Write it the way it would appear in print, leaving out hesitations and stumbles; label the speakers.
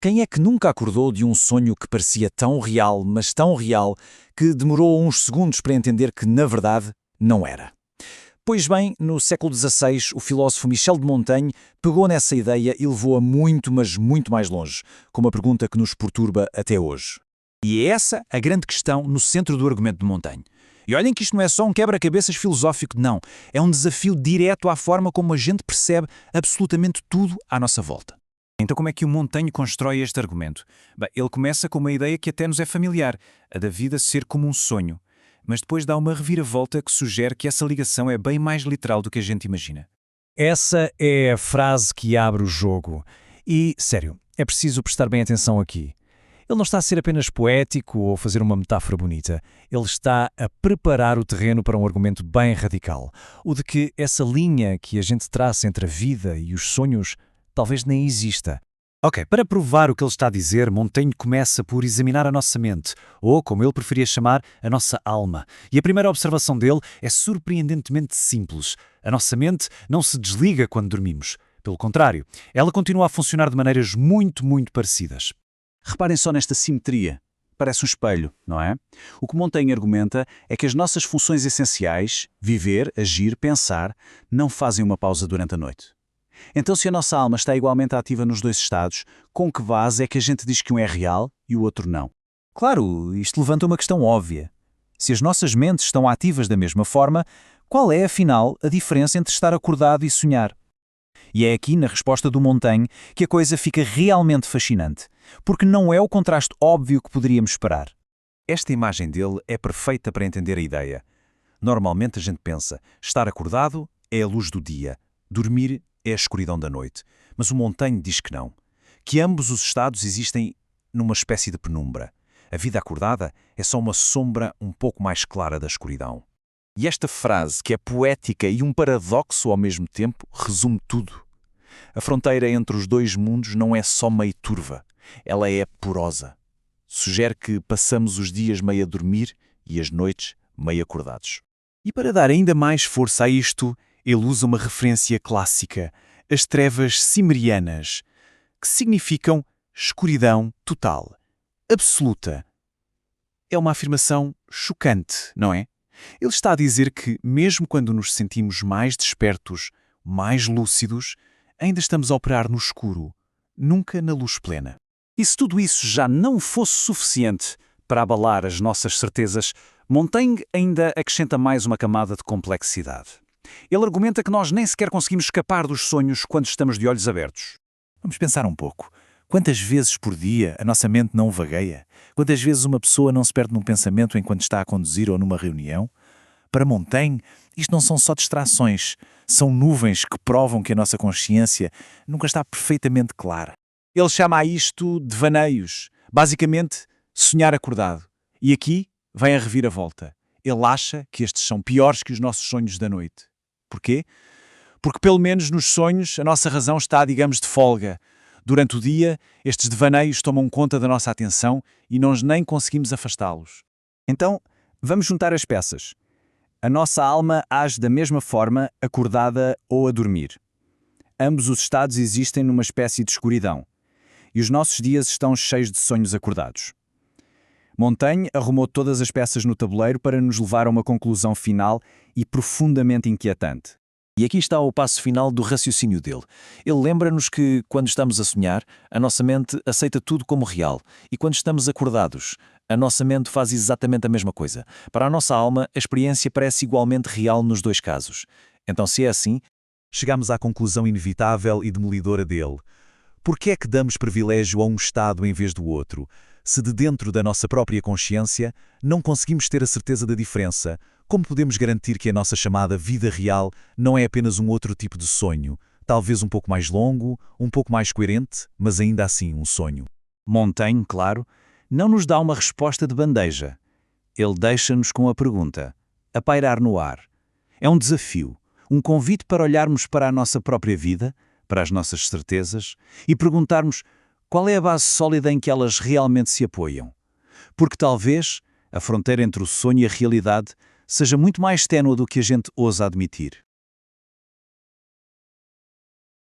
Speaker 1: Quem é que nunca acordou de um sonho que parecia tão real, mas tão real, que demorou uns segundos para entender que, na verdade, não era? Pois bem, no século XVI, o filósofo Michel de Montaigne pegou nessa ideia e levou-a muito, mas muito mais longe, com uma pergunta que nos perturba até hoje. E é essa a grande questão no centro do argumento de Montaigne. E olhem que isto não é só um quebra-cabeças filosófico, não. É um desafio direto à forma como a gente percebe absolutamente tudo à nossa volta. Então como é que o Montaigne constrói este argumento? Bem, ele começa com uma ideia que até nos é familiar, a da vida ser como um sonho. Mas depois dá uma reviravolta que sugere que essa ligação é bem mais literal do que a gente imagina. Essa é a frase que abre o jogo. E, sério, é preciso prestar bem atenção aqui. Ele não está a ser apenas poético ou a fazer uma metáfora bonita. Ele está a preparar o terreno para um argumento bem radical. O de que essa linha que a gente traça entre a vida e os sonhos talvez nem exista. Ok, para provar o que ele está a dizer, Montaigne começa por examinar a nossa mente, ou, como ele preferia chamar, a nossa alma. E a primeira observação dele é surpreendentemente simples. A nossa mente não se desliga quando dormimos. Pelo contrário, ela continua a funcionar de maneiras muito, muito parecidas.
Speaker 2: Reparem só nesta simetria. Parece um espelho, não é? O que Montaigne argumenta é que as nossas funções essenciais, viver, agir, pensar, não fazem uma pausa durante a noite. Então, se a nossa alma está igualmente ativa nos dois estados, com que base é que a gente diz que um é real e o outro não?
Speaker 1: Claro, isto levanta uma questão óbvia. Se as nossas mentes estão ativas da mesma forma, qual é, afinal, a diferença entre estar acordado e sonhar? E é aqui, na resposta do Montaigne, que a coisa fica realmente fascinante, porque não é o contraste óbvio que poderíamos esperar. Esta imagem dele é perfeita para entender a ideia. Normalmente a gente pensa, estar acordado é a luz do dia, dormir é a escuridão da noite. Mas o Montaigne diz que não, que ambos os estados existem numa espécie de penumbra. A vida acordada é só uma sombra um pouco mais clara da escuridão. E esta frase, que é poética e um paradoxo ao mesmo tempo, resume tudo. A fronteira entre os dois mundos não é só meio turva, ela é porosa. Sugere que passamos os dias meio a dormir e as noites meio acordados. E para dar ainda mais força a isto, ele usa uma referência clássica, as trevas cimmerianas, que significam escuridão total, absoluta. É uma afirmação chocante, não é? Ele está a dizer que, mesmo quando nos sentimos mais despertos, mais lúcidos, ainda estamos a operar no escuro, nunca na luz plena. E se tudo isso já não fosse suficiente para abalar as nossas certezas, Montaigne ainda acrescenta mais uma camada de complexidade. Ele argumenta que nós nem sequer conseguimos escapar dos sonhos quando estamos de olhos abertos. Vamos pensar um pouco. Quantas vezes por dia a nossa mente não vagueia? Quantas vezes uma pessoa não se perde num pensamento enquanto está a conduzir ou numa reunião? Para Montaigne, isto não são só distrações, são nuvens que provam que a nossa consciência nunca está perfeitamente clara. Ele chama a isto devaneios, basicamente sonhar acordado. E aqui vem a reviravolta. Ele acha que estes são piores que os nossos sonhos da noite. Porquê? Porque pelo menos nos sonhos a nossa razão está, digamos, de folga. Durante o dia, estes devaneios tomam conta da nossa atenção e nós nem conseguimos afastá-los. Então, vamos juntar as peças. A nossa alma age da mesma forma, acordada ou a dormir. Ambos os estados existem numa espécie de escuridão. E os nossos dias estão cheios de sonhos acordados. Montaigne arrumou todas as peças no tabuleiro para nos levar a uma conclusão final e profundamente inquietante. E aqui está o passo final do raciocínio dele. Ele lembra-nos que, quando estamos a sonhar, a nossa mente aceita tudo como real. E quando estamos acordados, a nossa mente faz exatamente a mesma coisa. Para a nossa alma, a experiência parece igualmente real nos dois casos. Então, se é assim, chegamos à conclusão inevitável e demolidora dele. Por que é que damos privilégio a um estado em vez do outro? Se de dentro da nossa própria consciência não conseguimos ter a certeza da diferença, como podemos garantir que a nossa chamada vida real não é apenas um outro tipo de sonho, talvez um pouco mais longo, um pouco mais coerente, mas ainda assim um sonho? Montaigne, claro, não nos dá uma resposta de bandeja. Ele deixa-nos com a pergunta, a pairar no ar. É um desafio, um convite para olharmos para a nossa própria vida, para as nossas certezas, e perguntarmos qual é a base sólida em que elas realmente se apoiam. Porque talvez a fronteira entre o sonho e a realidade seja muito mais ténue do que a gente ousa admitir.